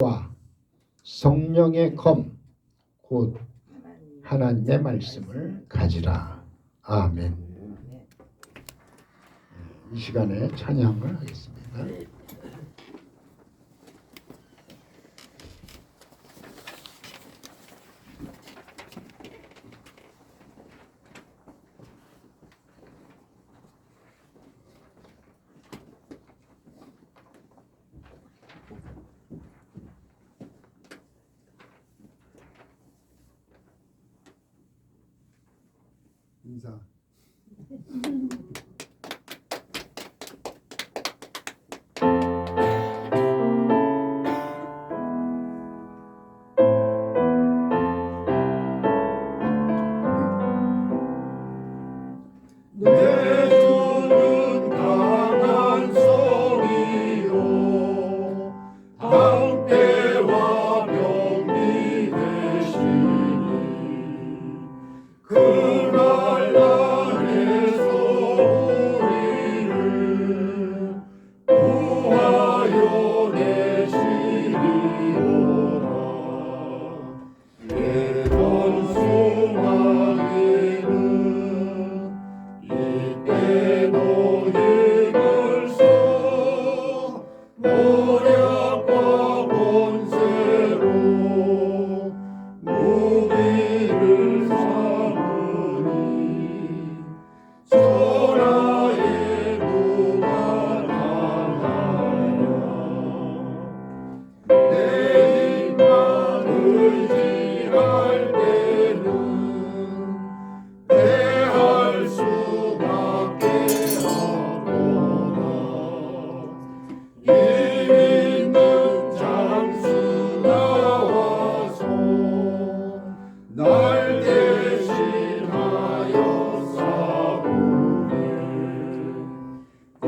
와 성령의 검 곧 하나님의 말씀을 가지라. 아멘. 이 시간에 찬양을 하겠습니다. 인사. 내 주는 강한 성이요 방패와 병기 되시니 그날 날에서 우리를 구하여 내시리로다. 예전 수마리는 이때도 힘을 써 모략과 권세로 무기를 삼으니 천하에 누가 당하냐. 내 입만 의지할 때는 패할 수밖에 없구나. 힘 있는 장수 나와서 날 대신하여 싸우네. 이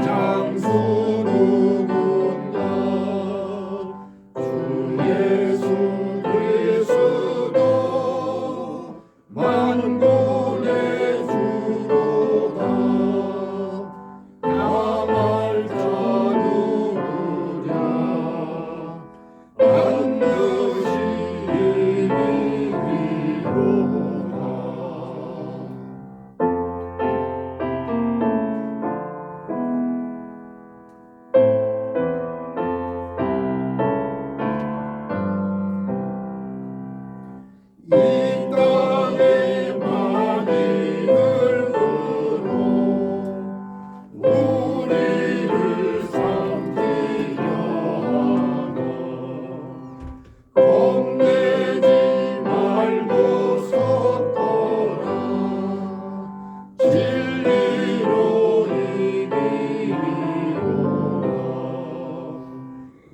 장수 누군가 주 예수 그리스도 만군의 주로다. 당할 자 누구랴 반드시 이기리로다. 이 땅의 많이 늙으로 우리를 삼키려 하나. 겁내지 말고 섰거라. 진리로 이기리로다.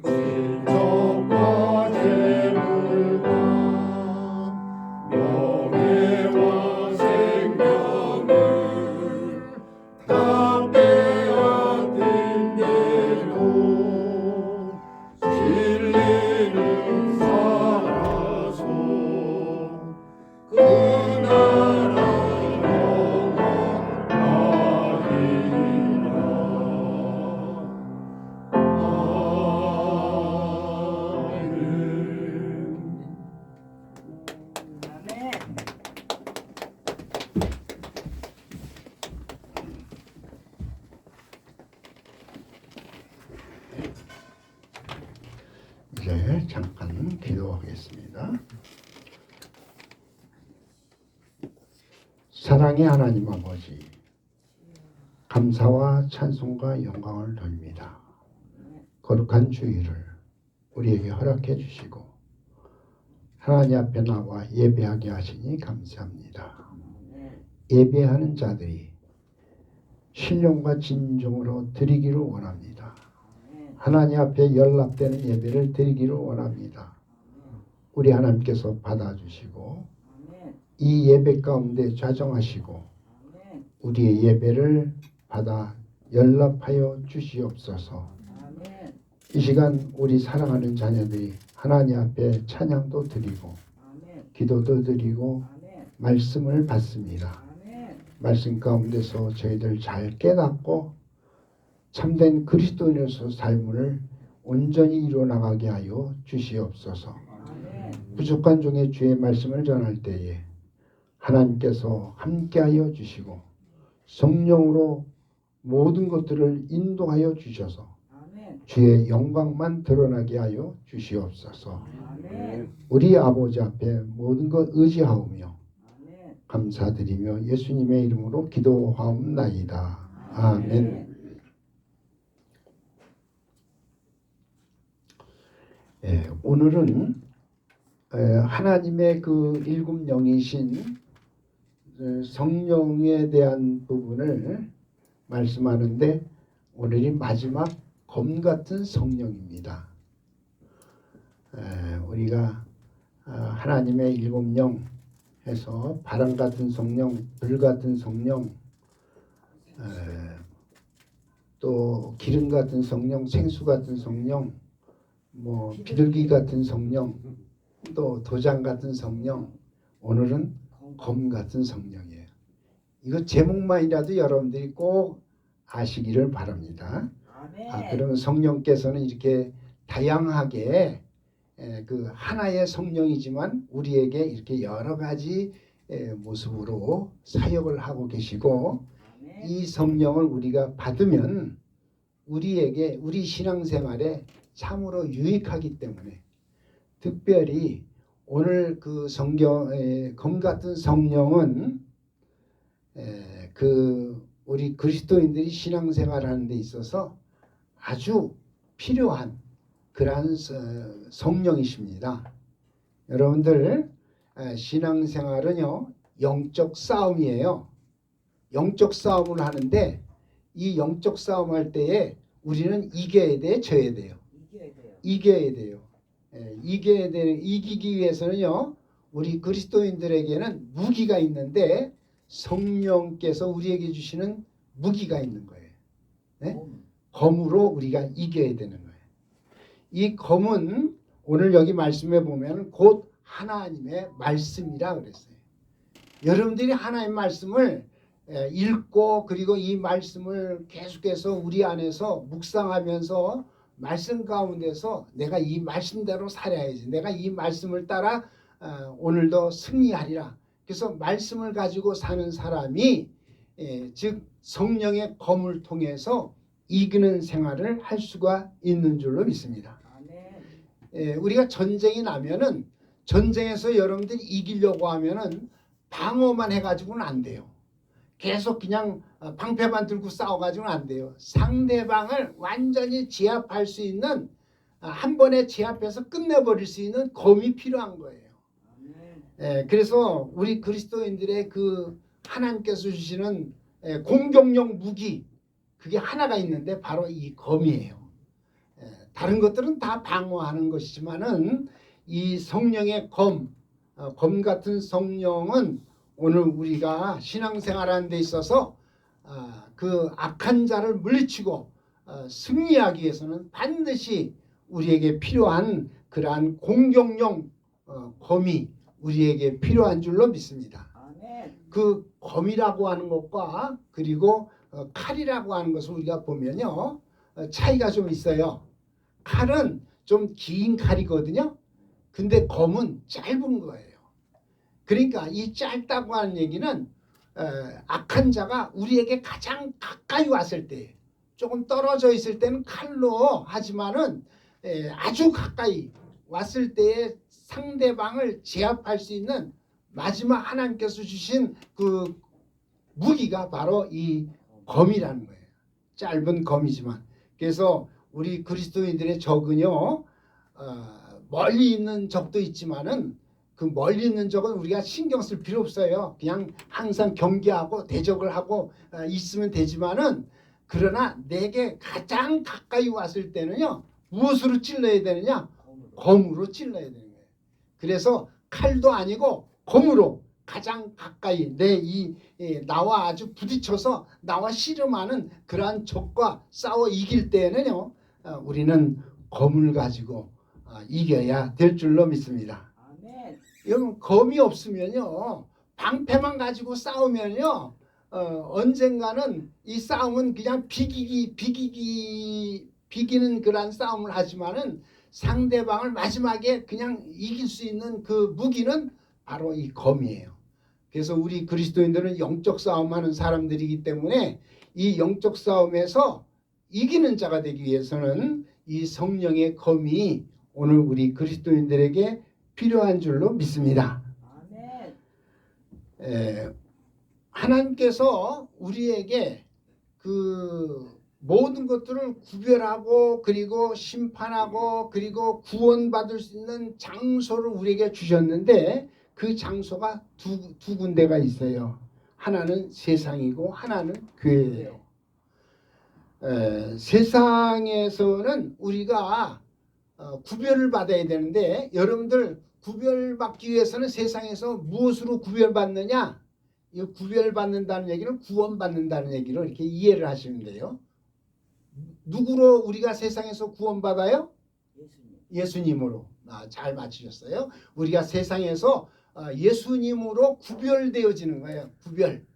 질적과 재물과 명예와 생명을 다 빼앗긴 대로 진리는 살아서 그 나라 영원하리라. 이제 잠깐 기도하겠습니다. 사랑의 하나님 아버지, 감사와 찬송과 영광을 돌립니다. 거룩한 주일을 우리에게 허락해 주시고 하나님 앞에 나와 예배하게 하시니 감사합니다. 예배하는 자들이 신령과 진정으로 드리기를 원합니다. 하나님 앞에 연락되는 예배를 드리기를 원합니다. 우리 하나님께서 받아주시고 이 예배 가운데 좌정하시고 우리의 예배를 받아 연락하여 주시옵소서. 이 시간 우리 사랑하는 자녀들이 하나님 앞에 찬양도 드리고 기도도 드리고 말씀을 받습니다. 말씀 가운데서 저희들 잘 깨닫고 참된 그리스도인으로서 삶을 온전히 이루어나가게 하여 주시옵소서. 아멘. 부족한 종의 주의 말씀을 전할 때에 하나님께서 함께하여 주시고 성령으로 모든 것들을 인도하여 주셔서 아멘. 주의 영광만 드러나게 하여 주시옵소서. 아멘. 우리 아버지 앞에 모든 것 의지하오며 아멘. 감사드리며 예수님의 이름으로 기도하옵나이다. 아멘. 오늘은 하나님의 그 일곱 영이신 성령에 대한 부분을 말씀하는데 오늘이 마지막 검 같은 성령입니다. 우리가 하나님의 일곱 영 해서 바람 같은 성령, 불 같은 성령, 또 기름 같은 성령, 생수 같은 성령, 뭐 비둘기 같은 성령, 또 도장 같은 성령, 오늘은 검 같은 성령이에요. 이거 제목만이라도 여러분들이 꼭 아시기를 바랍니다. 아멘. 그러면 성령께서는 이렇게 다양하게 그 하나의 성령이지만 우리에게 이렇게 여러 가지 모습으로 사역을 하고 계시고 아멘. 이 성령을 우리가 받으면 우리에게 우리 신앙생활에 참으로 유익하기 때문에 특별히 오늘 그 성경 검 같은 성령은 그 우리 그리스도인들이 신앙생활하는 데 있어서 아주 필요한 그러한 성령이십니다. 여러분들 신앙생활은요 영적 싸움이에요. 영적 싸움을 하는데 이 영적 싸움할 때에 우리는 이겨야 돼, 져야 돼요. 이겨야 돼요. 이겨야 돼요. 이기기 위해서는요 우리 그리스도인들에게는 무기가 있는데 성령께서 우리에게 주시는 무기가 있는 거예요. 네? 검으로 우리가 이겨야 되는 거예요. 이 검은 오늘 여기 말씀해 보면 곧 하나님의 말씀이라 그랬어요. 여러분들이 하나님의 말씀을 읽고 그리고 이 말씀을 계속해서 우리 안에서 묵상하면서 말씀 가운데서 내가 이 말씀대로 살아야지. 내가 이 말씀을 따라 오늘도 승리하리라. 그래서 말씀을 가지고 사는 사람이 즉 성령의 검을 통해서 이기는 생활을 할 수가 있는 줄로 믿습니다. 아멘. 우리가 전쟁이 나면은 전쟁에서 여러분들이 이기려고 하면은 방어만 해가지고는 안 돼요. 계속 그냥 방패만 들고 싸워가지고는 안 돼요. 상대방을 완전히 제압할 수 있는 한 번에 제압해서 끝내버릴 수 있는 검이 필요한 거예요. 그래서 우리 그리스도인들의 그 하나님께서 주시는 공격용 무기 그게 하나가 있는데 바로 이 검이에요. 다른 것들은 다 방어하는 것이지만은 이 성령의 검 같은 성령은 오늘 우리가 신앙생활하는 데 있어서 그 악한 자를 물리치고 승리하기 위해서는 반드시 우리에게 필요한 그러한 공격용 검이 우리에게 필요한 줄로 믿습니다. 아멘. 그 검이라고 하는 것과 그리고 칼이라고 하는 것을 우리가 보면요 차이가 좀 있어요. 칼은 좀 긴 칼이거든요. 근데 검은 짧은 거예요. 그러니까 이 짧다고 하는 얘기는 악한 자가 우리에게 가장 가까이 왔을 때 조금 떨어져 있을 때는 칼로 하지만은 아주 가까이 왔을 때에 상대방을 제압할 수 있는 마지막 하나님께서 주신 그 무기가 바로 이 검이라는 거예요. 짧은 검이지만 그래서 우리 그리스도인들의 적은요 멀리 있는 적도 있지만은 그 멀리 있는 적은 우리가 신경 쓸 필요 없어요. 그냥 항상 경계하고 대적을 하고 있으면 되지만은 그러나 내게 가장 가까이 왔을 때는요 무엇으로 찔러야 되느냐? 검으로 찔러야 되는 거예요. 그래서 칼도 아니고 검으로 가장 가까이 나와 아주 부딪혀서 나와 씨름하는 그러한 적과 싸워 이길 때에는요 우리는 검을 가지고 이겨야 될 줄로 믿습니다. 아멘. 여러분 검이 없으면요 방패만 가지고 싸우면요 언젠가는 이 싸움은 그냥 비기기 비기는 그러한 싸움을 하지만은 상대방을 마지막에 그냥 이길 수 있는 그 무기는 바로 이 검이에요. 그래서 우리 그리스도인들은 영적 싸움하는 사람들이기 때문에 이 영적 싸움에서 이기는 자가 되기 위해서는 이 성령의 검이 오늘 우리 그리스도인들에게 필요한 줄로 믿습니다. 아멘. 하나님께서 우리에게 그 모든 것들을 구별하고 그리고 심판하고 그리고 구원받을 수 있는 장소를 우리에게 주셨는데 그 장소가 두 군데가 있어요. 하나는 세상이고 하나는 교회예요. 세상에서는 우리가 구별을 받아야 되는데 여러분들 구별받기 위해서는 세상에서 무엇으로 구별받느냐? 이 구별받는다는 얘기는 구원받는다는 얘기로 이렇게 이해를 하시면 돼요. 누구로 우리가 세상에서 구원받아요? 예수님으로. 잘 맞추셨어요. 우리가 세상에서 예수님으로 구별되어지는 거예요. 구별.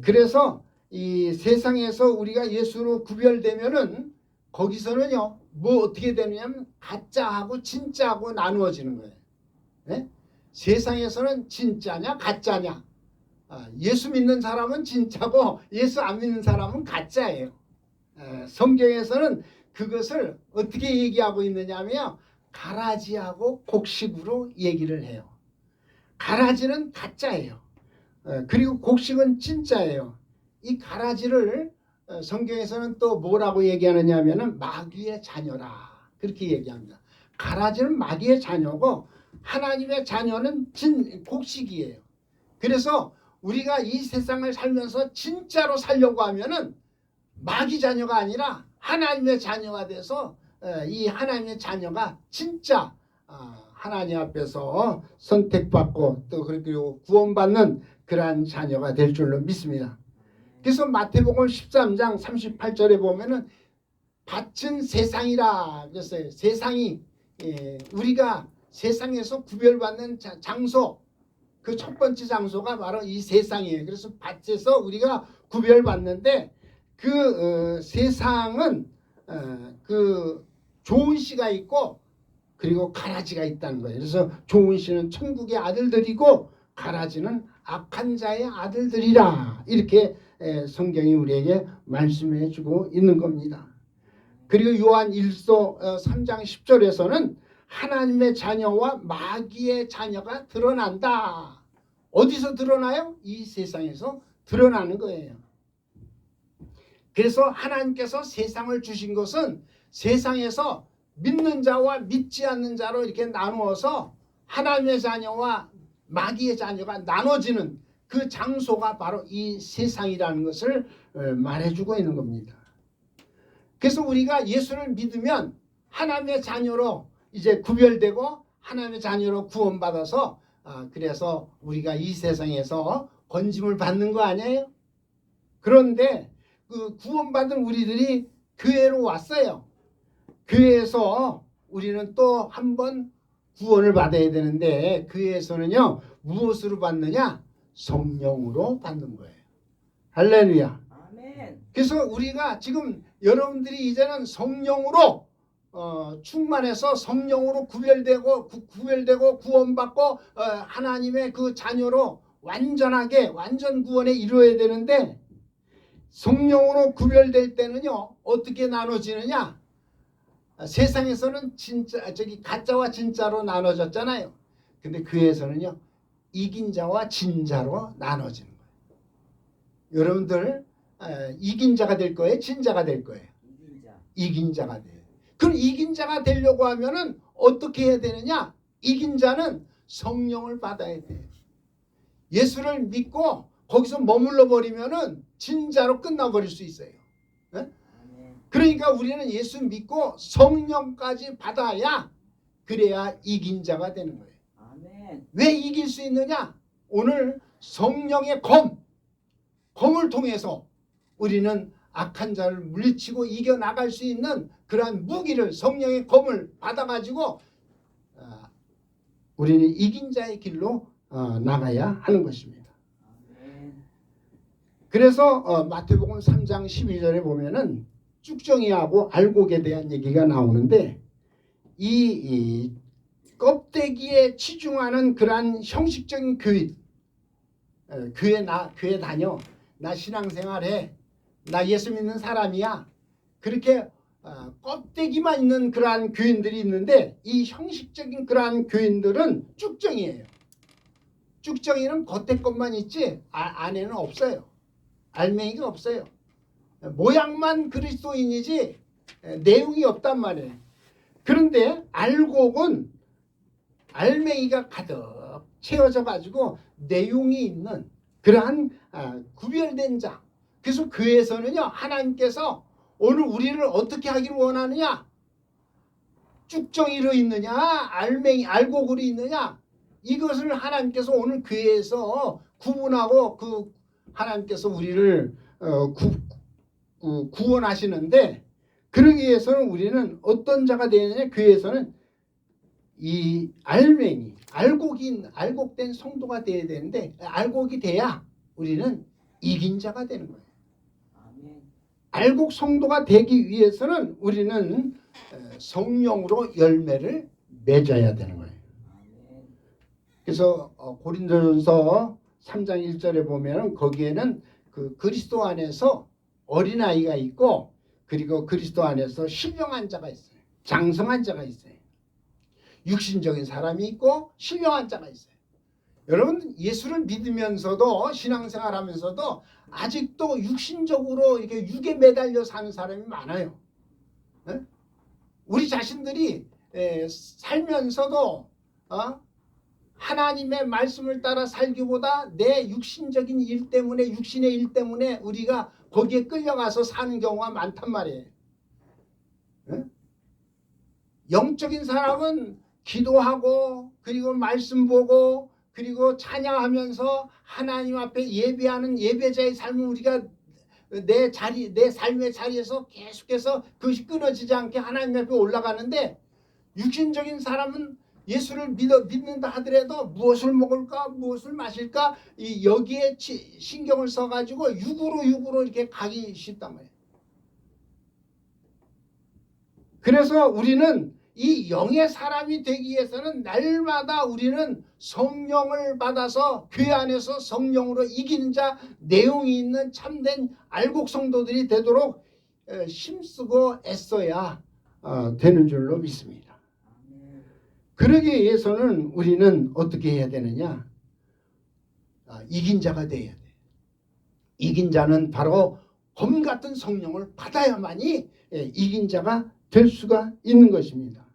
그래서 이 세상에서 우리가 예수로 구별되면은 거기서는요 뭐 어떻게 되느냐면 가짜하고 진짜하고 나누어지는 거예요. 세상에서는 진짜냐 가짜냐. 예수 믿는 사람은 진짜고 예수 안 믿는 사람은 가짜예요. 성경에서는 그것을 어떻게 얘기하고 있느냐면 가라지하고 곡식으로 얘기를 해요. 가라지는 가짜예요. 그리고 곡식은 진짜예요. 이 가라지를 성경에서는 또 뭐라고 얘기하느냐 하면은 마귀의 자녀라 그렇게 얘기합니다. 가라지는 마귀의 자녀고 하나님의 자녀는 곡식이에요. 그래서 우리가 이 세상을 살면서 진짜로 살려고 하면은 마귀 자녀가 아니라 하나님의 자녀가 돼서 이 하나님의 자녀가 진짜 하나님 앞에서 선택받고 또 그리고 구원받는 그러한 자녀가 될 줄로 믿습니다. 그래서 마태복음 13장 38절에 보면은 밭은 세상이라 그랬어요. 세상이 우리가 세상에서 구별받는 장소 그 첫 번째 장소가 바로 이 세상이에요. 그래서 밭에서 우리가 구별받는데 그 세상은 그 좋은 씨가 있고 그리고 가라지가 있다는 거예요. 그래서 좋은 씨는 천국의 아들들이고 가라지는 악한 자의 아들들이라 이렇게 성경이 우리에게 말씀해 주고 있는 겁니다. 그리고 요한 1서 3장 10절에서는 하나님의 자녀와 마귀의 자녀가 드러난다. 어디서 드러나요? 이 세상에서 드러나는 거예요. 그래서 하나님께서 세상을 주신 것은 세상에서 믿는 자와 믿지 않는 자로 이렇게 나누어서 하나님의 자녀와 마귀의 자녀가 나눠지는 그 장소가 바로 이 세상이라는 것을 말해주고 있는 겁니다. 그래서 우리가 예수를 믿으면 하나님의 자녀로 이제 구별되고 하나님의 자녀로 구원받아서 그래서 우리가 이 세상에서 건짐을 받는 거 아니에요? 그런데 그 구원받은 우리들이 교회로 왔어요. 교회에서 우리는 또 한 번 구원을 받아야 되는데 교회에서는요 무엇으로 받느냐? 성령으로 받는 거예요. 할렐루야. 아멘. 그래서 우리가 지금 여러분들이 이제는 성령으로 충만해서 성령으로 구별되고 구원받고 하나님의 그 자녀로 완전하게 완전 구원에 이루어야 되는데 성령으로 구별될 때는요 어떻게 나눠지느냐? 세상에서는 진짜 가짜와 진짜로 나눠졌잖아요. 근데 교회에서는요 이긴 자와 진 자로 나눠지는 거예요. 여러분들 이긴 자가 될 거예요, 진 자가 될 거예요? 이긴 자가 돼요. 그럼 이긴 자가 되려고 하면은 어떻게 해야 되느냐? 이긴 자는 성령을 받아야 돼요. 예수를 믿고 거기서 머물러 버리면은 진자로 끝나버릴 수 있어요. 네? 그러니까 우리는 예수 믿고 성령까지 받아야 그래야 이긴 자가 되는 거예요. 아멘. 왜 이길 수 있느냐? 오늘 성령의 검을 통해서 우리는 악한 자를 물리치고 이겨나갈 수 있는 그러한 무기를 성령의 검을 받아가지고 우리는 이긴 자의 길로 나가야 하는 것입니다. 아멘. 그래서 마태복음 3장 12절에 보면은 쭉정이하고 알곡에 대한 얘기가 나오는데 이 껍데기에 치중하는 그러한 형식적인 교회 교회 다녀 나 신앙생활해 나 예수 믿는 사람이야 그렇게 껍데기만 있는 그러한 교인들이 있는데 이 형식적인 그러한 교인들은 쭉정이에요. 쭉정이는 겉에 것만 있지 안에는 없어요. 알맹이가 없어요. 모양만 그리스도인이지 내용이 없단 말이에요. 그런데 알곡은 알맹이가 가득 채워져 가지고 내용이 있는 그러한 구별된 자. 그래서 교회에서는요 하나님께서 오늘 우리를 어떻게 하기를 원하느냐? 쭉정이로 있느냐? 알곡으로 있느냐? 이것을 하나님께서 오늘 교회에서 구분하고 그 하나님께서 우리를 구원하시는데 그러기 위해서는 우리는 어떤 자가 되느냐? 교회에서는 이 알곡된 성도가 되어야 되는데 알곡이 돼야 우리는 이긴 자가 되는 거예요. 알곡 성도가 되기 위해서는 우리는 성령으로 열매를 맺어야 되는 거예요. 그래서 고린도전서 3장 1절에 보면 거기에는 그 그리스도 안에서 어린아이가 있고 그리고 그리스도 안에서 신령한 자가 있어요. 장성한 자가 있어요. 육신적인 사람이 있고 신령한 자가 있어요. 여러분 예수를 믿으면서도 신앙생활하면서도 아직도 육신적으로 이렇게 육에 매달려 사는 사람이 많아요. 네? 우리 자신들이 살면서도 하나님의 말씀을 따라 살기보다 내 육신적인 일 때문에 육신의 일 때문에 우리가 거기에 끌려가서 사는 경우가 많단 말이에요. 네? 영적인 사람은 기도하고 그리고 말씀 보고 그리고 찬양하면서 하나님 앞에 예배하는 예배자의 삶을 우리가 내 삶의 자리에서 계속해서 그것이 끊어지지 않게 하나님 앞에 올라가는데 육신적인 사람은 예수를 믿는다 하더라도 무엇을 먹을까 무엇을 마실까 여기에 신경을 써가지고 육으로 이렇게 가기 쉽단 말이에요. 그래서 우리는 이 영의 사람이 되기 위해서는 날마다 우리는 성령을 받아서 교회 안에서 성령으로 이기는 자 내용이 있는 참된 알곡 성도들이 되도록 힘쓰고 애써야 되는 줄로 믿습니다. 그러기 위해서는 우리는 어떻게 해야 되느냐? 이긴 자가 돼야 돼. 이긴 자는 바로 검 같은 성령을 받아야만이 이긴 자가 될 수가 있는 것입니다.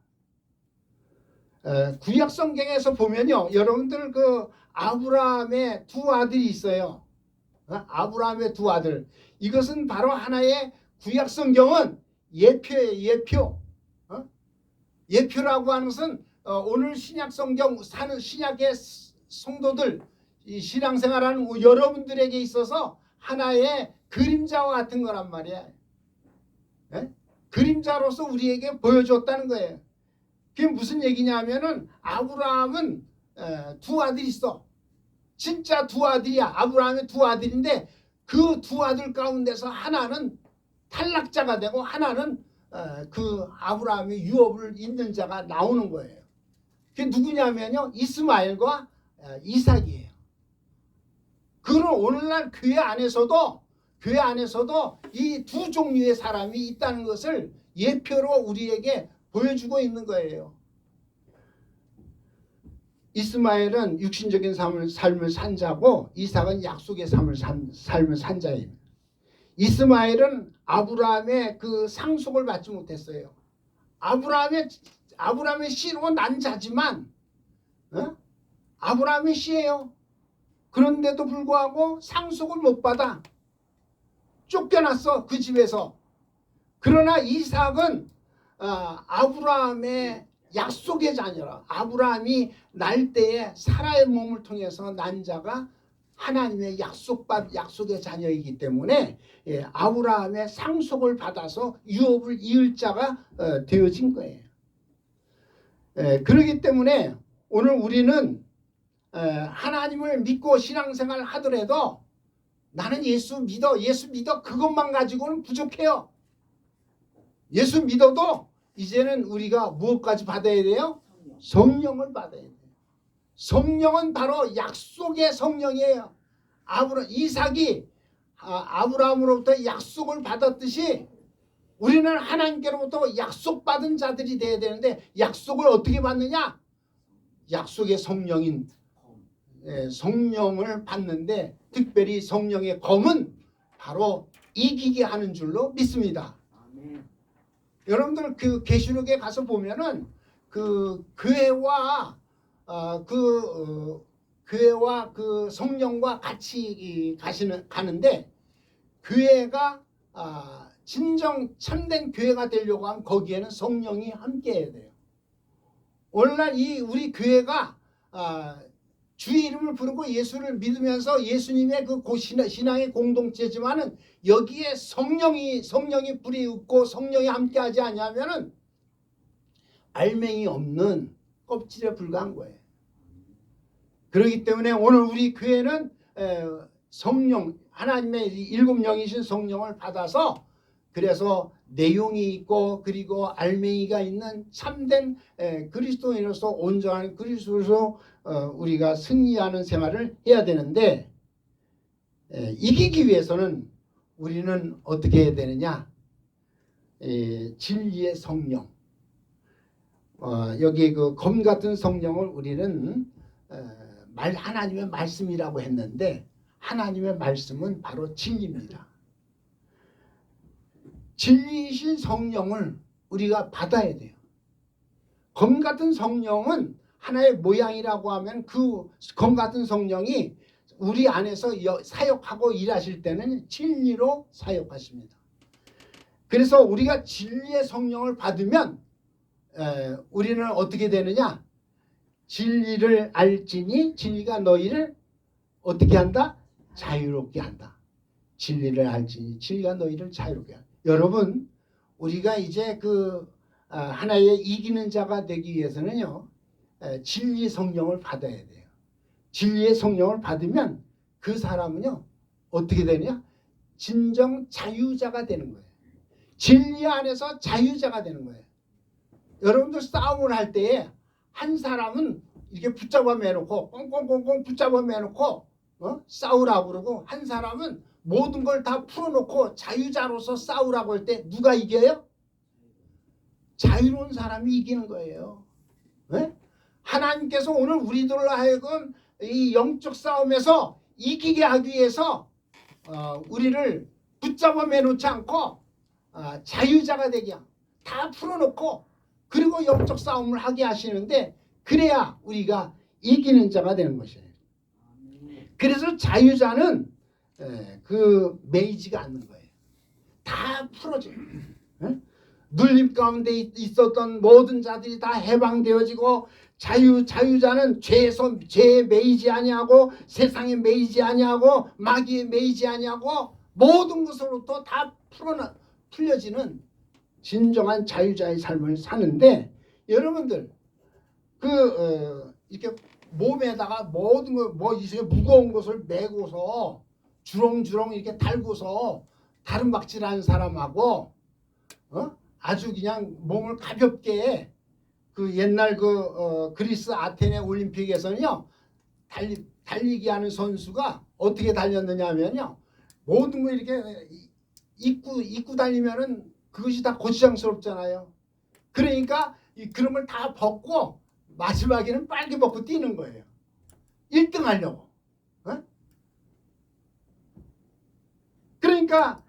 구약 성경에서 보면요, 여러분들 그 아브라함의 두 아들이 있어요. 아브라함의 두 아들. 이것은 바로 하나의 구약 성경은 예표예요, 예표. 예표라고 하는 것은 오늘 신약 성경 사는 신약의 성도들, 이 신앙생활하는 여러분들에게 있어서 하나의 그림자와 같은 거란 말이에요. 그림자로서 우리에게 보여줬다는 거예요. 그게 무슨 얘기냐면은 아브라함은 두 아들이 있어. 진짜 두 아들이야. 아브라함의 두 아들인데 그 두 아들 가운데서 하나는 탈락자가 되고 하나는 그 아브라함의 유업을 잇는 자가 나오는 거예요. 그게 누구냐면요, 이스마엘과 이삭이에요. 그런 오늘날 교회 안에서도 이 두 종류의 사람이 있다는 것을 예표로 우리에게 보여주고 있는 거예요. 이스마엘은 육신적인 삶을 산 자고 이삭은 약속의 삶을 산 자예요. 이스마엘은 아브라함의 그 상속을 받지 못했어요. 아브라함의 씨로 난 자지만 아브라함의 씨예요. 그런데도 불구하고 상속을 못 받아. 쫓겨났어, 그 집에서. 그러나 이삭은 아브라함의 약속의 자녀라. 아브라함이 날 때에 사라의 몸을 통해서 난 자가 하나님의 약속의 자녀이기 때문에 아브라함의 상속을 받아서 유업을 이을 자가 되어진 거예요. 그렇기 때문에 오늘 우리는 하나님을 믿고 신앙생활을 하더라도 나는 예수 믿어 그것만 가지고는 부족해요. 예수 믿어도 이제는 우리가 무엇까지 받아야 돼요? 성령을 받아야 돼요. 성령은 바로 약속의 성령이에요. 이삭이 아브라함으로부터 약속을 받았듯이 우리는 하나님께로부터 약속받은 자들이 돼야 되는데, 약속을 어떻게 받느냐? 약속의 성령인 성령을 받는데, 특별히 성령의 검은 바로 이기게 하는 줄로 믿습니다. 아멘. 여러분들 그 계시록에 가서 보면은 그 교회와 그 성령과 같이 가는데, 교회가 진정 참된 교회가 되려고 하면 거기에는 성령이 함께해야 돼요. 오늘날 우리 교회가 주의 이름을 부르고 예수를 믿으면서 예수님의 그 신앙의 공동체지만은 여기에 성령이 불이 있고 성령이 함께하지 않냐면은 알맹이 없는 껍질에 불과한 거예요. 그렇기 때문에 오늘 우리 교회는 성령, 하나님의 일곱 영이신 성령을 받아서, 그래서 내용이 있고 그리고 알맹이가 있는 참된 그리스도인으로서, 온전한 그리스도로서 우리가 승리하는 생활을 해야 되는데, 이기기 위해서는 우리는 어떻게 해야 되느냐? 진리의 성령, 여기 그 검 같은 성령을 우리는 하나님의 말씀이라고 했는데, 하나님의 말씀은 바로 진리입니다. 진리이신 성령을 우리가 받아야 돼요. 검 같은 성령은 하나의 모양이라고 하면, 그 검 같은 성령이 우리 안에서 사역하고 일하실 때는 진리로 사역하십니다. 그래서 우리가 진리의 성령을 받으면 우리는 어떻게 되느냐? 진리를 알지니 진리가 너희를 어떻게 한다? 자유롭게 한다. 진리를 알지니 진리가 너희를 자유롭게 한다. 여러분, 우리가 이제 하나의 이기는 자가 되기 위해서는요, 진리 성령을 받아야 돼요. 진리의 성령을 받으면 그 사람은요 어떻게 되느냐? 진정 자유자가 되는 거예요. 진리 안에서 자유자가 되는 거예요. 여러분들 싸움을 할 때에 한 사람은 이렇게 붙잡아 매놓고 꽁꽁꽁꽁 붙잡아 매놓고 싸우라고 그러고, 한 사람은 모든 걸 다 풀어놓고 자유자로서 싸우라고 할 때 누가 이겨요? 자유로운 사람이 이기는 거예요. 네? 하나님께서 오늘 우리들로 하여금 이 영적 싸움에서 이기게 하기 위해서 우리를 붙잡아 매놓지 않고 자유자가 되게 다 풀어놓고, 그리고 영적 싸움을 하게 하시는데, 그래야 우리가 이기는 자가 되는 것이에요. 그래서 자유자는 매이지가 않는 거예요. 다 풀어져요. 눌림 가운데 있었던 모든 자들이 다 해방되어지고, 자유자는 죄에 매이지 아니하고, 세상에 매이지 아니하고, 마귀에 매이지 아니하고, 모든 것으로부터 다 풀려지는 진정한 자유자의 삶을 사는데, 여러분들 이렇게 몸에다가 모든 거 무거운 것을 메고서 주렁주렁 이렇게 달고서 다름박질하는 사람하고 아주 그냥 몸을 가볍게 옛날 그리스 아테네 올림픽에서는요, 달리기 하는 선수가 어떻게 달렸느냐 하면요, 모든 거 이렇게 입고 달리면은 그것이 다 고추장스럽잖아요. 그러니까 그런 걸 다 벗고 마지막에는 빨개 벗고 뛰는 거예요. 1등 하려고. 그러니까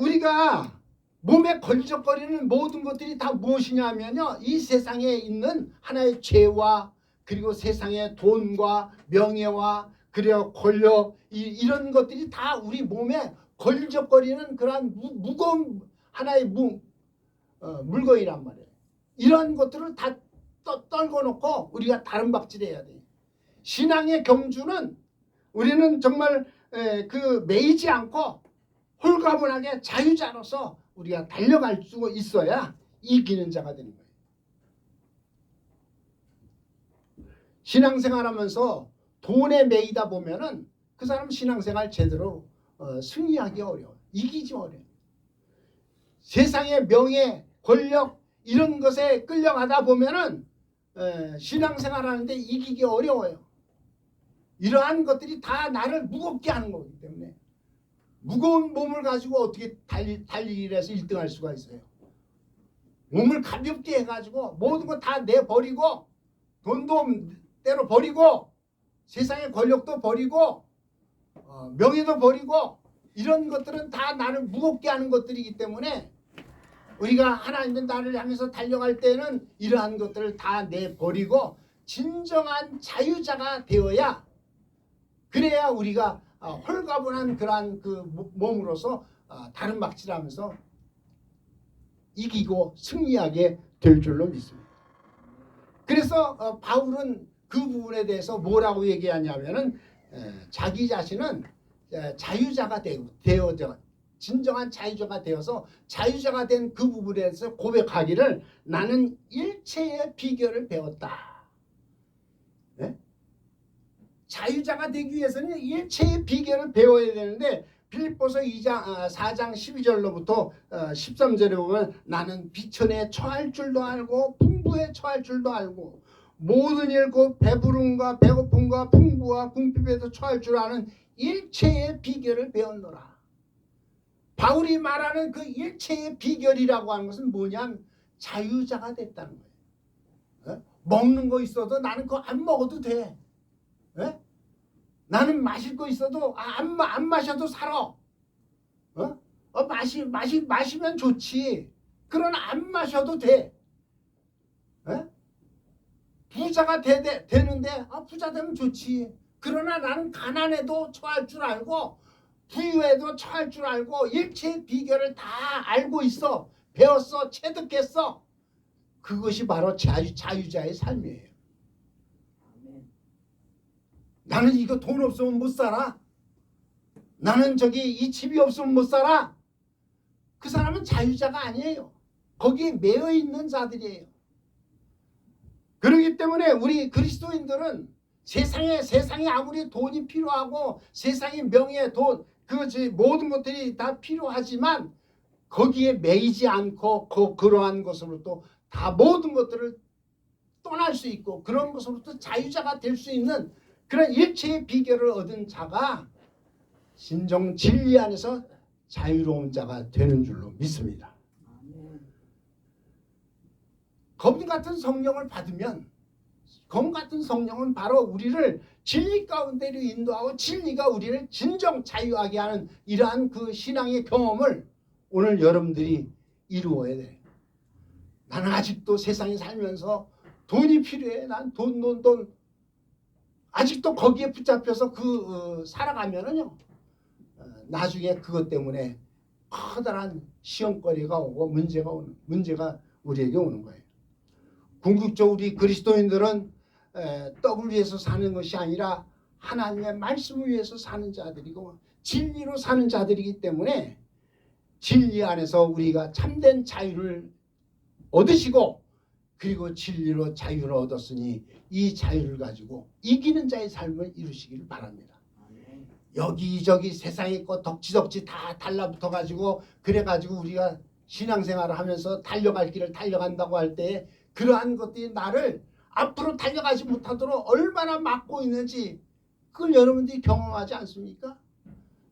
우리가 몸에 걸적거리는 모든 것들이 다 무엇이냐면요, 이 세상에 있는 하나의 죄와, 그리고 세상의 돈과 명예와, 그리고 권력, 이런 것들이 다 우리 몸에 걸적거리는 그러한 무거운 하나의 물건이란 말이에요. 이런 것들을 다 떨궈 놓고 우리가 다름박질해야 돼요. 신앙의 경주는 우리는 정말 매이지 않고 홀가분하게 자유자로서 우리가 달려갈 수 있어야 이기는 자가 되는 거예요. 신앙생활하면서 돈에 매이다 보면은 그 사람 신앙생활 제대로 승리하기 어려워요. 이기지 어려워요. 세상의 명예, 권력 이런 것에 끌려가다 보면은 신앙생활하는데 이기기 어려워요. 이러한 것들이 다 나를 무겁게 하는 거기 때문에 무거운 몸을 가지고 어떻게 달리기를 해서 1등할 수가 있어요. 몸을 가볍게 해가지고 모든 거 다 내버리고 돈도 때로 버리고 세상의 권력도 버리고 명예도 버리고 이런 것들은 다 나를 무겁게 하는 것들이기 때문에 우리가 하나님의 나를 향해서 달려갈 때는 이러한 것들을 다 내버리고 진정한 자유자가 되어야 그래야 우리가 홀가분한 그러한 그 몸으로서 다른 막질하면서 이기고 승리하게 될 줄로 믿습니다. 그래서 바울은 그 부분에 대해서 뭐라고 얘기하냐면은 자기 자신은 자유자가 되어져 진정한 자유자가 되어서 자유자가 된 그 부분에 대해서 고백하기를 나는 일체의 비결을 배웠다. 네? 자유자가 되기 위해서는 일체의 비결을 배워야 되는데 빌립보서 4장 12절로부터 13절에 보면 나는 비천에 처할 줄도 알고 풍부에 처할 줄도 알고 모든 일 곧 배부름과 배고픔과 풍부와 궁핍에도 처할 줄 아는 일체의 비결을 배웠노라. 바울이 말하는 그 일체의 비결이라고 하는 것은 뭐냐면 자유자가 됐다는 거예요. 먹는 거 있어도 나는 그거 안 먹어도 돼. 나는 마실 거 있어도 안 마셔도 살아. 마시면 좋지. 그러나 안 마셔도 돼. 부자가 되는데 부자 되면 좋지. 그러나 나는 가난에도 처할 줄 알고 부유에도 처할 줄 알고 일체의 비결을 다 알고 있어. 배웠어. 체득했어. 그것이 바로 자유자의 삶이에요. 나는 이거 돈 없으면 못 살아. 나는 이 집이 없으면 못 살아. 그 사람은 자유자가 아니에요. 거기에 매여 있는 자들이에요. 그렇기 때문에 우리 그리스도인들은 세상에 아무리 돈이 필요하고 세상의 명예, 돈, 모든 것들이 다 필요하지만 거기에 매이지 않고 그러한 것으로부터 다 모든 것들을 떠날 수 있고 그런 것으로부터 자유자가 될 수 있는 그런 일체의 비결을 얻은 자가 진정 진리 안에서 자유로운 자가 되는 줄로 믿습니다. 검 같은 성령을 받으면 검 같은 성령은 바로 우리를 진리 가운데로 인도하고 진리가 우리를 진정 자유하게 하는 이러한 그 신앙의 경험을 오늘 여러분들이 이루어야 돼요. 나는 아직도 세상에 살면서 돈이 필요해. 난 돈. 아직도 거기에 붙잡혀서 살아가면은요. 나중에 그것 때문에 커다란 시험거리가 오고 문제가 우리에게 오는 거예요. 궁극적으로 우리 그리스도인들은 떡을 위해서 사는 것이 아니라 하나님의 말씀을 위해서 사는 자들이고 진리로 사는 자들이기 때문에 진리 안에서 우리가 참된 자유를 얻으시고 그리고 진리로 자유를 얻었으니 이 자유를 가지고 이기는 자의 삶을 이루시기를 바랍니다. 여기저기 세상에 거 덕지덕지 다 달라붙어 가지고 그래가지고 우리가 신앙생활을 하면서 달려갈 길을 달려간다고 할 때 그러한 것들이 나를 앞으로 달려가지 못하도록 얼마나 막고 있는지 그걸 여러분들이 경험하지 않습니까?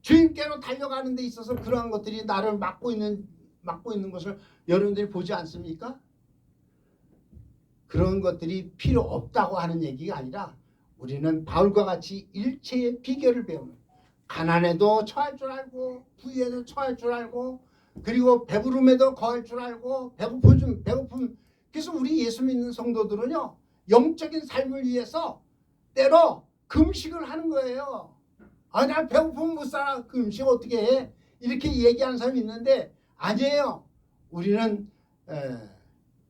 주님께로 달려가는 데 있어서 그러한 것들이 나를 막고 있는 것을 여러분들이 보지 않습니까? 그런 것들이 필요 없다고 하는 얘기가 아니라 우리는 바울과 같이 일체의 비결을 배우는 가난에도 처할 줄 알고 부유에도 처할 줄 알고 그리고 배부름에도 거할 줄 알고 배고픔 그래서 우리 예수 믿는 성도들은요 영적인 삶을 위해서 때로 금식을 하는 거예요. 나 배고프면 못 살아. 금식 어떻게 해? 이렇게 얘기하는 사람이 있는데 아니에요. 우리는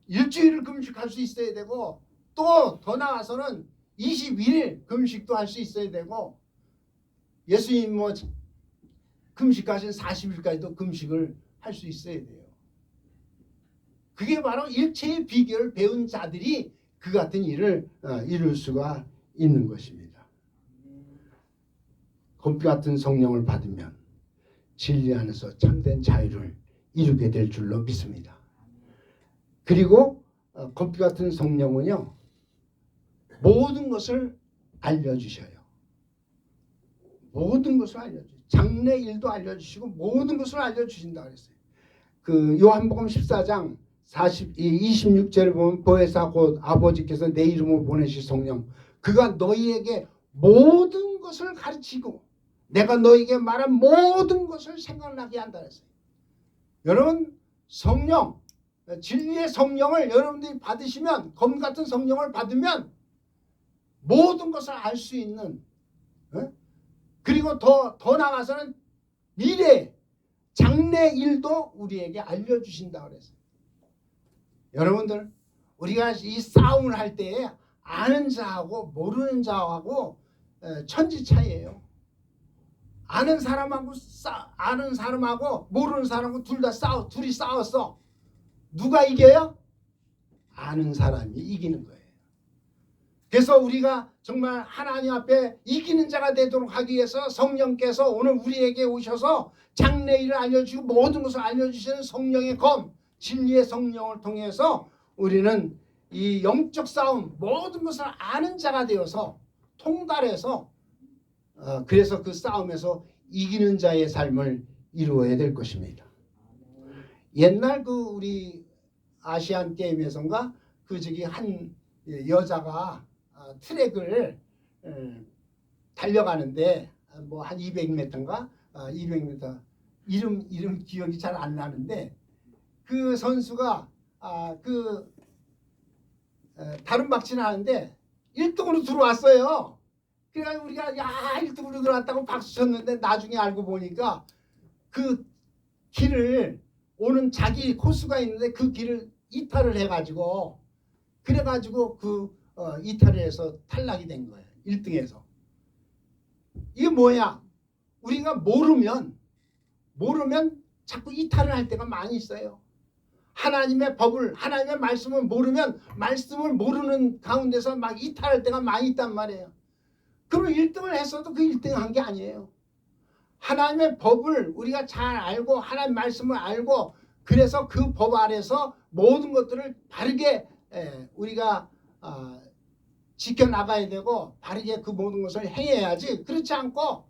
일주일을 금식할 수 있어야 되고 또 더 나아가서는 21일 금식도 할 수 있어야 되고 예수님 금식하신 40일까지도 금식을 할 수 있어야 돼요. 그게 바로 일체의 비결을 배운 자들이 그 같은 일을 이룰 수가 있는 것입니다. 검비 같은 성령을 받으면 진리 안에서 참된 자유를 이루게 될 줄로 믿습니다. 그리고 검비 같은 성령은요 모든 것을 알려주셔요. 모든 것을 알려주세요. 장래 일도 알려주시고 모든 것을 알려주신다 그랬어요. 그 요한복음 14장 26절에 보면 보혜사 곧 아버지께서 내 이름으로 보내실 성령 그가 너희에게 모든 것을 가르치고 내가 너희에게 말한 모든 것을 생각나게 한다 그랬어요. 여러분 성령 진리의 성령을 여러분들이 받으시면 검 같은 성령을 받으면 모든 것을 알 수 있는 그리고 더 나아가서는 미래 장래 일도 우리에게 알려주신다 그랬어요. 여러분들 우리가 이 싸움을 할 때에 아는 자하고 모르는 자하고 천지 차이예요. 아는 사람하고 모르는 사람하고 둘이 싸웠어. 누가 이겨요? 아는 사람이 이기는 거예요. 그래서 우리가 정말 하나님 앞에 이기는 자가 되도록 하기 위해서 성령께서 오늘 우리에게 오셔서 장래일을 알려주고 모든 것을 알려주시는 성령의 검, 진리의 성령을 통해서 우리는 이 영적 싸움 모든 것을 아는 자가 되어서 통달해서 그래서 그 싸움에서 이기는 자의 삶을 이루어야 될 것입니다. 옛날 그 우리 아시안 게임에선가 그 저기 한 여자가 트랙을 달려가는데 뭐 한 200m인가 200m 이름 기억이 잘 안 나는데 그 선수가 다른 박치는 하는데 1등으로 들어왔어요. 그래가지고 우리가 야 1등으로 들어왔다고 박수 쳤는데 나중에 알고 보니까 그 길을 오는 자기 코스가 있는데 그 길을 이탈을 해가지고 그래가지고 이탈을 해서 탈락이 된 거예요. 1등에서. 이게 뭐야? 우리가 모르면 자꾸 이탈을 할 때가 많이 있어요. 하나님의 법을 하나님의 말씀을 모르면 말씀을 모르는 가운데서 막 이탈할 때가 많이 있단 말이에요. 그럼 1등을 했어도 그 1등 한 게 아니에요. 하나님의 법을 우리가 잘 알고 하나님 말씀을 알고 그래서 그 법 아래서 모든 것들을 바르게 우리가 지켜나가야 되고 바르게 그 모든 것을 행해야지. 그렇지 않고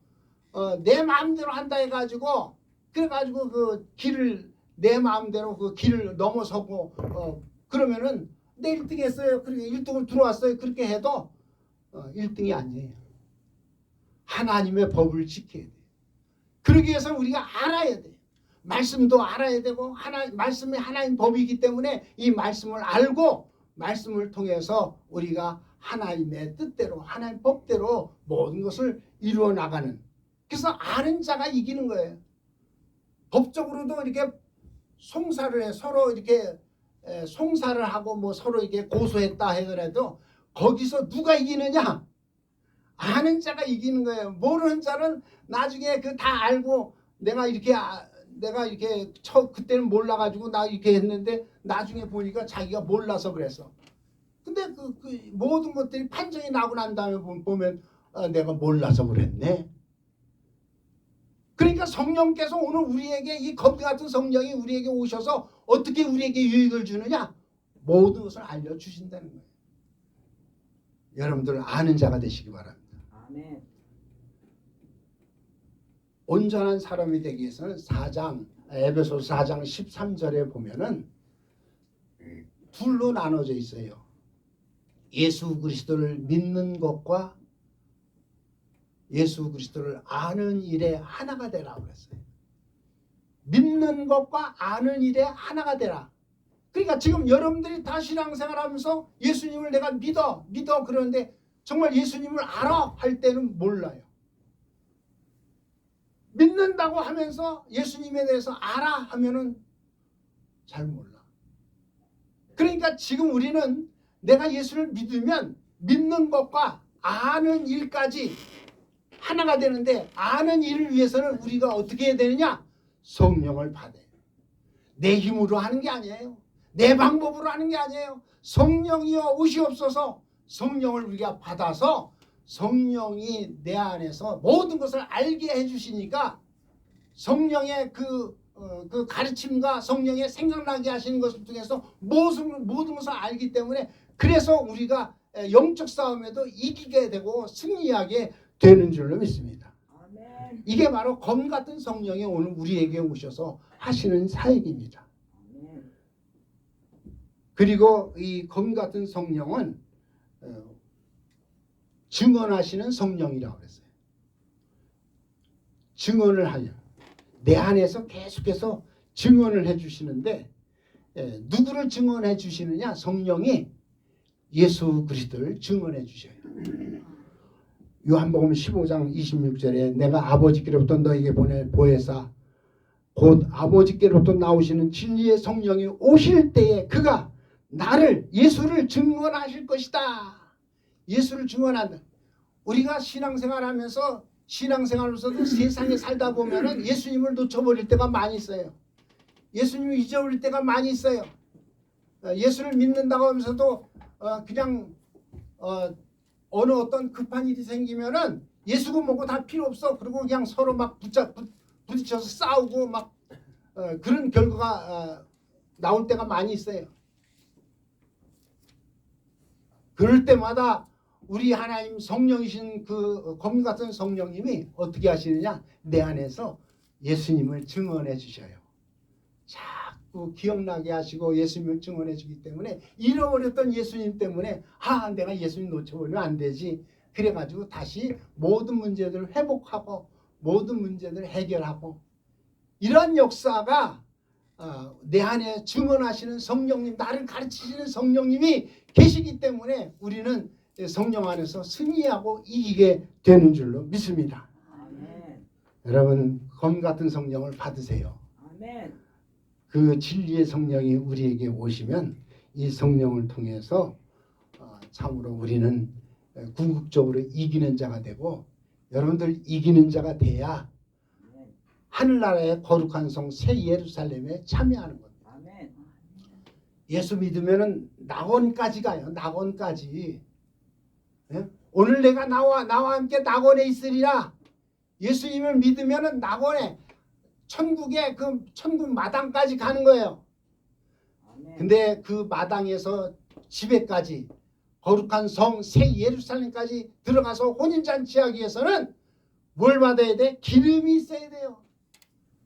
내 마음대로 한다 해가지고 그래가지고 그 길을 내 마음대로 그 길을 넘어서고 그러면은 내 1등 했어요. 그렇게 1등을 들어왔어요. 그렇게 해도 1등이 아니에요. 하나님의 법을 지켜야 돼요. 그러기 위해서 우리가 알아야 돼요. 말씀도 알아야 되고 말씀이 하나님 법이기 때문에 이 말씀을 알고 말씀을 통해서 우리가 하나님의 뜻대로 하나님 법대로 모든 것을 이루어 나가는 그래서 아는 자가 이기는 거예요. 법적으로도 이렇게 송사를 해 서로 이렇게 송사를 하고 뭐 서로 이렇게 고소했다 하더라도 거기서 누가 이기느냐? 아는 자가 이기는 거예요. 모르는 자는 나중에 그 다 알고 내가 이렇게 그때는 몰라가지고 나 이렇게 했는데 나중에 보니까 자기가 몰라서 그랬어. 근데 그 모든 것들이 판정이 나고 난 다음에 보면 내가 몰라서 그랬네. 그러니까 성령께서 오늘 우리에게 이 검비 같은 성령이 우리에게 오셔서 어떻게 우리에게 유익을 주느냐? 모든 것을 알려주신다는 거예요. 여러분들 아는 자가 되시기 바랍니다. 아멘. 온전한 사람이 되기 위해서는 에베소서 4장 13절에 보면은 둘로 나눠져 있어요. 예수 그리스도를 믿는 것과 예수 그리스도를 아는 일에 하나가 되라고 그랬어요. 믿는 것과 아는 일에 하나가 되라. 그러니까 지금 여러분들이 다 신앙생활하면서 예수님을 내가 믿어 그러는데 정말 예수님을 알아 할 때는 몰라요. 믿는다고 하면서 예수님에 대해서 알아 하면은 잘 몰라. 그러니까 지금 우리는 내가 예수를 믿으면 믿는 것과 아는 일까지 하나가 되는데 아는 일을 위해서는 우리가 어떻게 해야 되느냐? 성령을 받아요. 내 힘으로 하는 게 아니에요. 내 방법으로 하는 게 아니에요. 성령이여 오시옵소서. 성령을 우리가 받아서 성령이 내 안에서 모든 것을 알게 해주시니까 성령의 그 그 가르침과 성령의 생각나게 하시는 것을 통해서 모든 것을 알기 때문에 그래서 우리가 영적 싸움에도 이기게 되고 승리하게 되는 줄로 믿습니다. 아멘. 이게 바로 검 같은 성령이 오늘 우리에게 오셔서 하시는 사역입니다. 아멘. 그리고 이 검 같은 성령은 증언하시는 성령이라고 그랬어요. 증언을 하려 내 안에서 계속해서 증언을 해주시는데 누구를 증언해 주시느냐? 성령이 예수 그리스도를 증언해 주셔요. 요한복음 15장 26절에 내가 아버지께로부터 너에게 보낼 보혜사 곧 아버지께로부터 나오시는 진리의 성령이 오실 때에 그가 나를 예수를 증언하실 것이다. 예수를 증언한다. 우리가 신앙생활하면서 신앙생활로서도 세상에 살다 보면은 예수님을 놓쳐버릴 때가 많이 있어요. 예수님을 잊어버릴 때가 많이 있어요. 예수를 믿는다고 하면서도 그냥 어느 어떤 급한 일이 생기면은 예수고 뭐고 다 필요 없어. 그리고 그냥 서로 막 부딪혀서 싸우고 막 그런 결과가 나올 때가 많이 있어요. 그럴 때마다 우리 하나님 성령이신 그 검 같은 성령님이 어떻게 하시느냐? 내 안에서 예수님을 증언해 주셔요. 자꾸 기억나게 하시고 예수님을 증언해 주기 때문에 잃어버렸던 예수님 때문에 내가 예수님 놓쳐버리면 안 되지. 그래가지고 다시 모든 문제들을 회복하고 모든 문제들을 해결하고 이런 역사가 내 안에 증언하시는 성령님, 나를 가르치시는 성령님이 계시기 때문에 우리는 성령 안에서 승리하고 이기게 되는 줄로 믿습니다. 아멘. 여러분 검 같은 성령을 받으세요. 아멘. 그 진리의 성령이 우리에게 오시면 이 성령을 통해서 참으로 우리는 궁극적으로 이기는 자가 되고 여러분들 이기는 자가 돼야 하늘나라의 거룩한 성 새 예루살렘에 참여하는 겁니다. 아멘. 예수 믿으면은 낙원까지 가요. 낙원까지. 예? 오늘 내가 나와 함께 낙원에 있으리라. 예수님을 믿으면은 낙원에 천국의 그 천국 마당까지 가는 거예요. 아멘. 근데 그 마당에서 집에까지 거룩한 성 새 예루살렘까지 들어가서 혼인잔치하기 위해서는 뭘 받아야 돼? 기름이 있어야 돼요.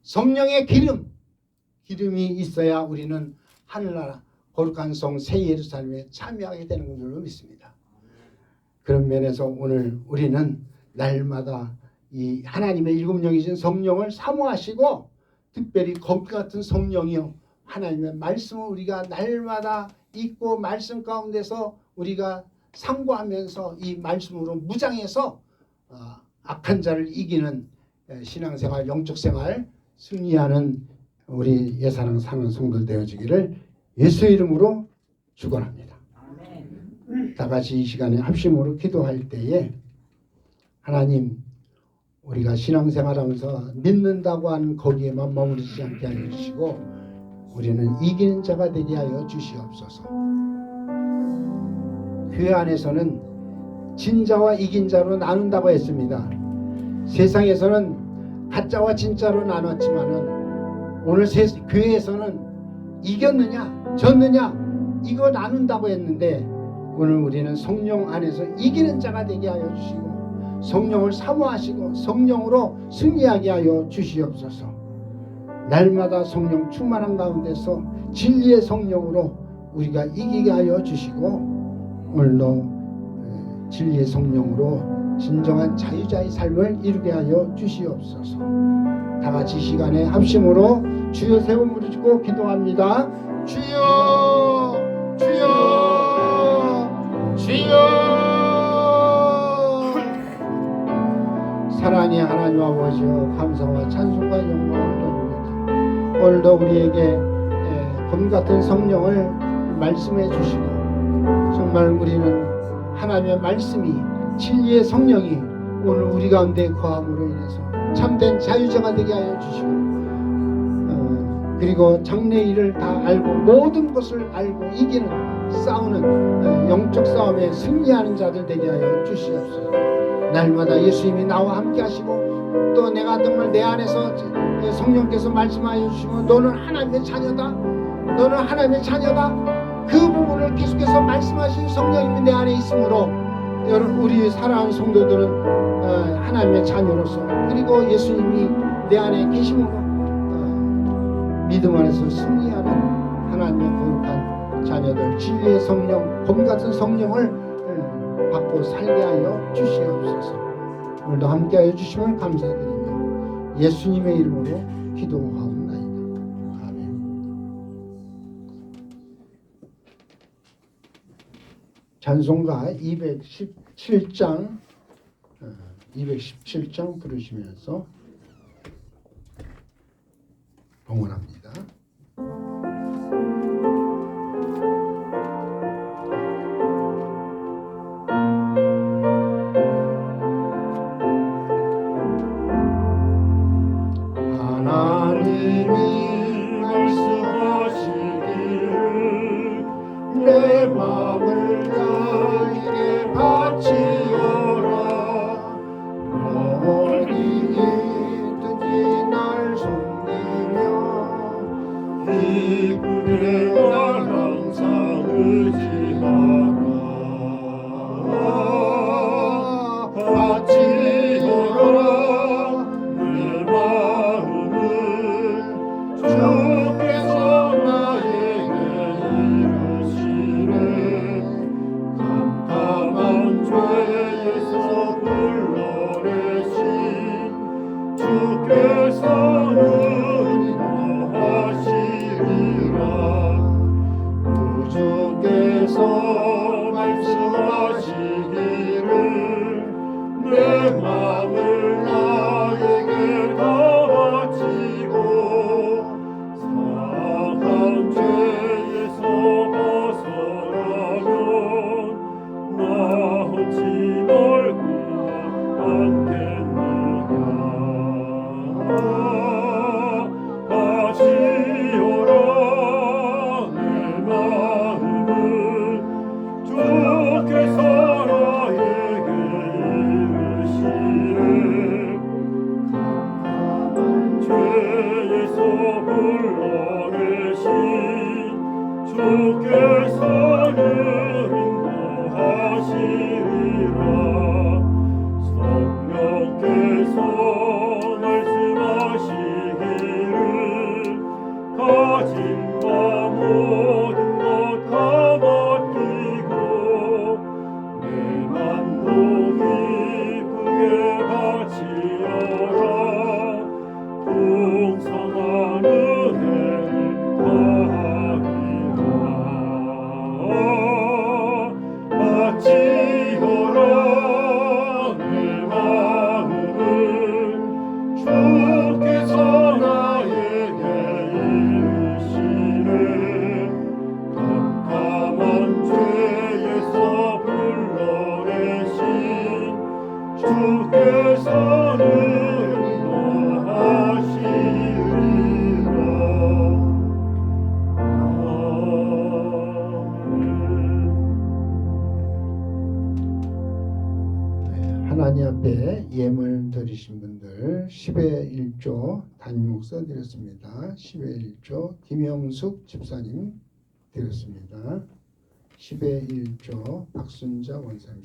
성령의 기름이 있어야 우리는 하늘나라 거룩한 성 새 예루살렘에 참여하게 되는 줄로 믿습니다. 그런 면에서 오늘 우리는 날마다 이 하나님의 일곱 영이신 성령을 사모하시고 특별히 검 같은 성령이요 하나님의 말씀을 우리가 날마다 읽고 말씀 가운데서 우리가 상고하면서 이 말씀으로 무장해서 악한 자를 이기는 신앙생활, 영적생활 승리하는 우리 예사랑 사는 성도들 되어지기를 예수 이름으로 축원합니다. 아멘. 다 같이 이 시간에 합심으로 기도할 때에 하나님 우리가 신앙생활하면서 믿는다고 하는 거기에만 머무르지 않게 하여 주시고 우리는 이기는 자가 되게 하여 주시옵소서. 교회 안에서는 진짜와 이긴 자로 나눈다고 했습니다. 세상에서는 가짜와 진짜로 나눴지만은 오늘 교회에서는 이겼느냐 졌느냐 이거 나눈다고 했는데 오늘 우리는 성령 안에서 이기는 자가 되게 하여 주시고 성령을 사모하시고 성령으로 승리하게 하여 주시옵소서. 날마다 성령 충만한 가운데서 진리의 성령으로 우리가 이기게 하여 주시고 오늘도 진리의 성령으로 진정한 자유자의 삶을 이루게 하여 주시옵소서. 다 같이 시간에 합심으로 주여 세 번 부르짖고 기도합니다. 주여 주여 주여. 사랑의 하나님 아버지여 감사와 찬송과 영광을 돌립니다. 오늘도 우리에게 검 같은 성령을 말씀해 주시고 정말 우리는 하나님의 말씀이 진리의 성령이 오늘 우리 가운데 거함으로 인해서 참된 자유자가 되게 하여 주시고 그리고 장래의 일을 다 알고 모든 것을 알고 이기는 싸우는 영적 싸움에 승리하는 자들 되게 하여 주시옵소서. 날마다 예수님이 나와 함께 하시고 또 내가 정말 내 안에서 성령께서 말씀하여 주시면 너는 하나님의 자녀다, 너는 하나님의 자녀다, 그 부분을 계속해서 말씀하신 성령님이 내 안에 있으므로 여러분, 우리 사랑하는 성도들은 하나님의 자녀로서, 그리고 예수님이 내 안에 계심으로 믿음 안에서 승리하는 하나님의 거룩한 자녀들, 진리의 성령, 봄 같은 성령을 받고 살게 하여 주시옵소서. 오늘도 함께하여 주시면 감사드리며 예수님의 이름으로 기도하옵나이다. 아멘. 찬송가 217장 부르시면서 봉헌합니다. 하나님이 말씀하시기를 내 마음을 너에게 바치어라. 어디든지 날 섬기며 기쁘게 날 항상 의지하라. 바치어라. 내 마음을 주께서 나에게 이르시되 캄캄한 죄에서 불러내신 주께서는 인도하시리라. 주께서 말씀하시기를 내 마음을 나에게 다 바치고 사악한 죄에서 벗어나면 나 어찌 멀고 않겠느냐. 하시오라. 내 마음을 주께서 나에게 이르시되 죄에서 불러내신 주께서는 인도하시리라. 성령께서 말씀하시기를 가진 바 모든 것 다 맡기고 내만 도 기쁘게 바치어라. 풍성한 은혜를 더하리라. 바치어라. 내 마음을 주께서 나에게 이르시되 캄캄한 죄에서 불러내신 주께서는 인도하시리라. 아멘. 하나님 앞에 예물 드리신 분들 10의 1조 담임 목사 드렸습니다. 10의 1조 김영숙 집사님 드렸습니다. 10의 1조 박순자 원사님